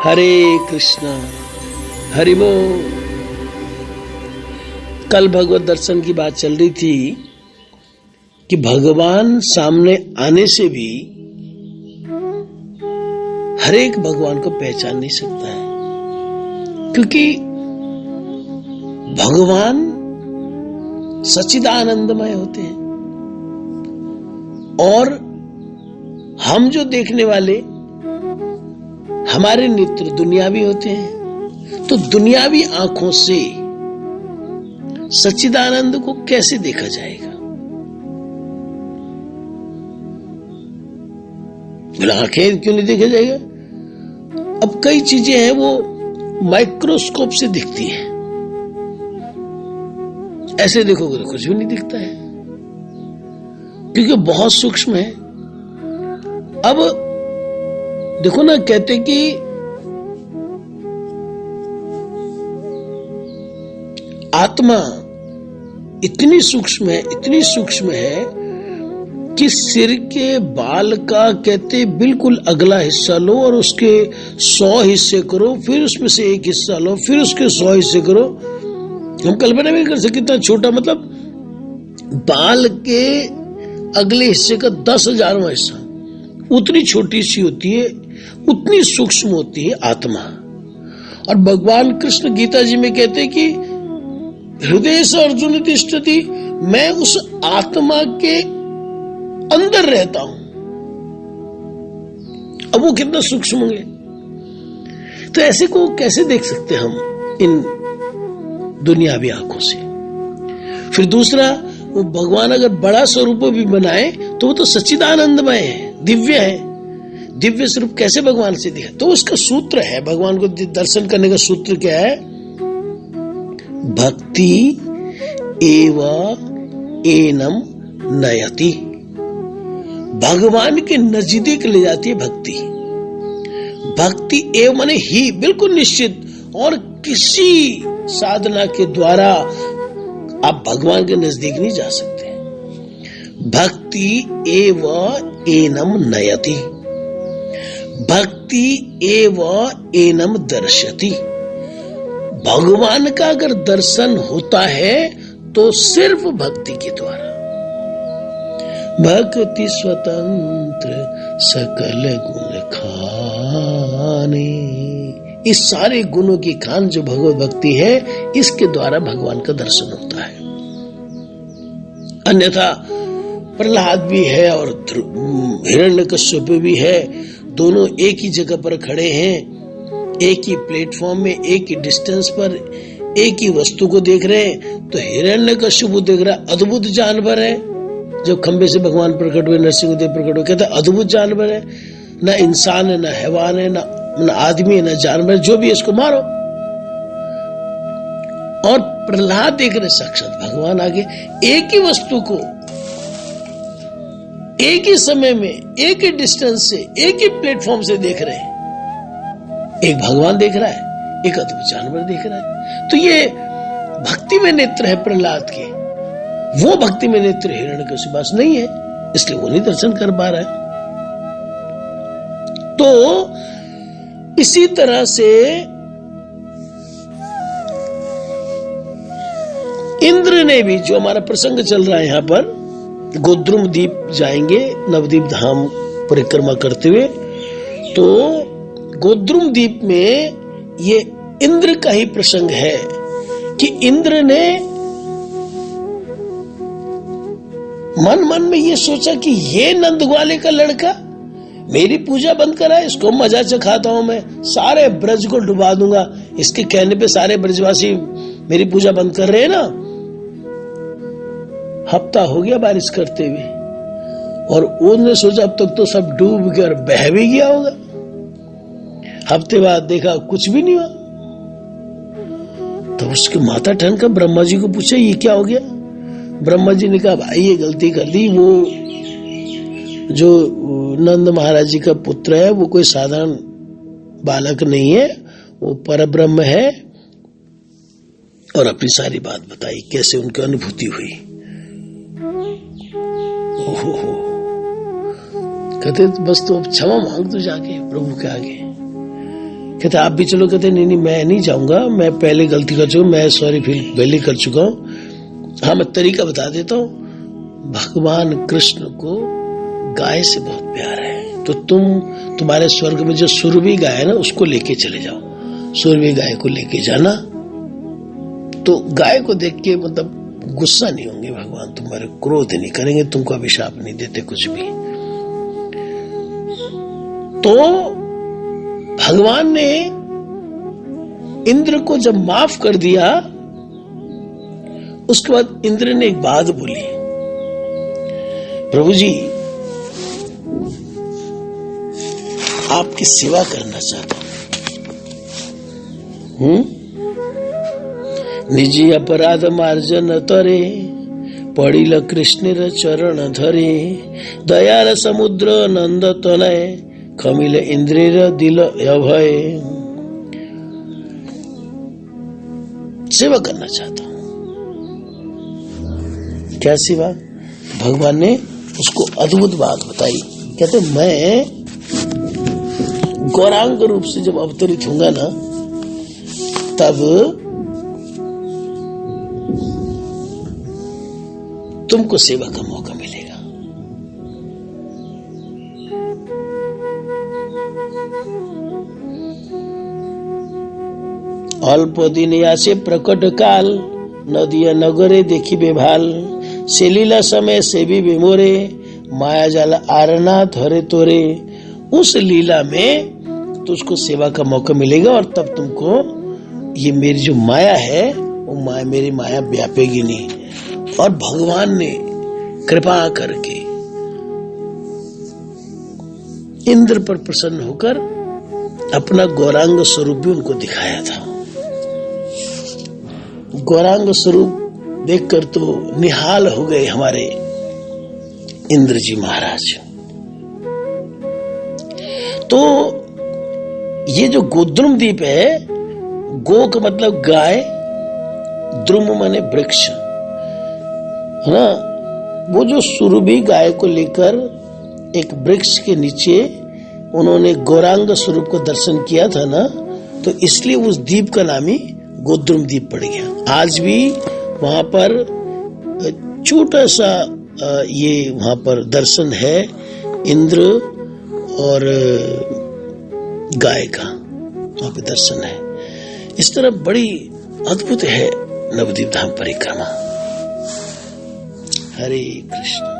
हरे कृष्णा हरि बोल। कल भगवत दर्शन की बात चल रही थी कि भगवान सामने आने से भी हर एक भगवान को पहचान नहीं सकता है, क्योंकि भगवान सच्चिदानंदमय होते हैं और हम जो देखने वाले हमारे नेत्र दुनियावी होते हैं। तो दुनियावी आंखों से सच्चिदानंद को कैसे देखा जाएगा? आंखें क्यों नहीं देखा जाएगा? अब कई चीजें हैं वो माइक्रोस्कोप से दिखती हैं, ऐसे देखोगे तो कुछ भी नहीं दिखता है, क्योंकि बहुत सूक्ष्म है। अब देखो ना, कहते कि आत्मा इतनी सूक्ष्म है, इतनी सूक्ष्म है कि सिर के बाल का कहते बिल्कुल अगला हिस्सा लो और उसके 100 हिस्से करो, फिर उसमें से एक हिस्सा लो, फिर उसके 100 हिस्से करो। हम कल्पना भी कर सकते कितना छोटा, मतलब बाल के अगले हिस्से का 10,000वां हिस्सा, उतनी छोटी सी होती है, उतनी सूक्ष्म होती है आत्मा। और भगवान कृष्ण गीता जी में कहते हैं कि हृदय से अर्जुन तिष्ठति, मैं उस आत्मा के अंदर रहता हूं। अब वो कितना सूक्ष्म होंगे, तो ऐसे को कैसे देख सकते हम इन दुनियावी आंखों से? फिर दूसरा, वो भगवान अगर बड़ा स्वरूप भी बनाए तो वो तो सच्चिदानंदमय है, दिव्य है। दिव्य स्वरूप कैसे भगवान से दिखा? तो उसका सूत्र है, भगवान को दर्शन करने का सूत्र क्या है? भक्ति एव एनम नयति। भगवान के नजदीक ले जाती है भक्ति। भक्ति एव माने ही, बिल्कुल निश्चित, और किसी साधना के द्वारा आप भगवान के नजदीक नहीं जा सकते। भक्ति एव एनम नयति, भक्ति एव एनम दर्शति। भगवान का अगर दर्शन होता है तो सिर्फ भक्ति के द्वारा। भक्ति स्वतंत्र सकल गुण खाने, इस सारे गुणों की खान जो भगवत भक्ति है, इसके द्वारा भगवान का दर्शन होता है। अन्यथा प्रहलाद भी है और हिरण्यकश्यप भी है, दोनों एक ही जगह पर खड़े हैं, एक ही प्लेटफॉर्म में, एक ही डिस्टेंस पर, एक ही वस्तु को देख रहे हैं। तो हिरण्यकश्यप देख रहा अद्भुत जानवर है, जब खंबे से भगवान प्रकट हुए, नरसिंहदेव प्रकट हुए, कहता अद्भुत जानवर है, ना इंसान है, ना हैवान है, ना आदमी है, ना जानवर, जो भी है इसको मारो। और प्रहलाद देख रहे साक्षात भगवान आगे, एक ही वस्तु को एक ही समय में, एक ही डिस्टेंस से, एक ही प्लेटफॉर्म से देख रहे हैं। एक भगवान देख रहा है, एक अद्भुत जानवर देख रहा है। तो ये भक्ति में नेत्र है प्रहलाद के, वो भक्ति में नेत्र हिरण्यकशिपु पास नहीं है, इसलिए वो नहीं दर्शन कर पा रहा है। तो इसी तरह से इंद्र ने भी, जो हमारा प्रसंग चल रहा है यहां पर, गोद्रुम द्वीप जाएंगे नवद्वीप धाम परिक्रमा करते हुए, तो गोद्रुम द्वीप में ये इंद्र का ही प्रसंग है कि इंद्र ने मन में ये सोचा कि ये नंद ग्वाले का लड़का मेरी पूजा बंद करा, इसको मजा चखाता हूं, मैं सारे ब्रज को डुबा दूंगा, इसके कहने पे सारे ब्रजवासी मेरी पूजा बंद कर रहे हैं ना। हफ्ता हो गया बारिश करते हुए, और उन्होंने सोचा अब तक तो सब डूब कर बह भी गया होगा। हफ्ते बाद देखा कुछ भी नहीं हुआ, तो उसके माथा ठनका ब्रह्मा जी को पूछा ये क्या हो गया? ब्रह्मा जी ने कहा भाई ये गलती कर ली, वो जो नंद महाराज जी का पुत्र है वो कोई साधारण बालक नहीं है, वो परब्रह्म है। और अपनी सारी बात बताई, कैसे उनकी अनुभूति हुई। कहते बस तो अब क्षमा मांग तो जाके प्रभु के आगे। कहते आप भी चलो, कहते नहीं मैं नहीं जाऊंगा, मैं पहले गलती कर चुका, मैं सॉरी फील पहले कर चुका हूं। हाँ मैं तरीका बता देता हूं। भगवान कृष्ण को गाय से बहुत प्यार है, तो तुम्हारे स्वर्ग में जो सुरभि गाय है ना उसको लेके चले जाओ, सुरभि गाय को लेके जाना। तो गाय को देख के मतलब गुस्सा नहीं होंगे भगवान, तुम्हारे क्रोध नहीं करेंगे, तुमको अभिशाप नहीं देते कुछ भी। तो भगवान ने इंद्र को जब माफ कर दिया, उसके बाद इंद्र ने एक बात बोली, प्रभु जी आपकी सेवा करना चाहता हूं। निजी अपराध मार्जन तरे, पड़िल कृष्ण चरण धरे, दयार समुद्र नंद तनय, खमिल इंद्रेर दिल अभय। सेवा करना चाहता हूं। क्या सेवा? भगवान ने उसको अद्भुत बात बताई। कहते मैं गौरांग रूप से जब अवतरित होऊंगा ना, तब तुमको सेवा का मौका मिलेगा। अल्प दिन यासे प्रकट काल, नदिया नगरे देखी बेभाल, से लीला समय से भी बेमोरे, माया जाल आरना धरे तोरे। उस लीला में तुझको सेवा का मौका मिलेगा, और तब तुमको ये मेरी जो माया है वो माया, मेरी माया व्यापेगी नहीं। और भगवान ने कृपा करके इंद्र पर प्रसन्न होकर अपना गौरांग स्वरूप भी उनको दिखाया था। गौरांग स्वरूप देखकर तो निहाल हो गए हमारे इंद्र जी महाराज। तो ये जो गोद्रुम द्वीप है, गो का मतलब गाय, द्रुम माने वृक्ष है ना। वो जो सुरभि गाय को लेकर एक वृक्ष के नीचे उन्होंने गौरांग स्वरूप को दर्शन किया था ना, तो इसलिए उस द्वीप का नाम ही गोद्रुम द्वीप पड़ गया। आज भी वहां पर छोटा सा ये वहां पर दर्शन है इंद्र और गाय का, वहां पे दर्शन है। इस तरह बड़ी अद्भुत है नवद्वीप धाम परिक्रमा। हरे कृष्ण।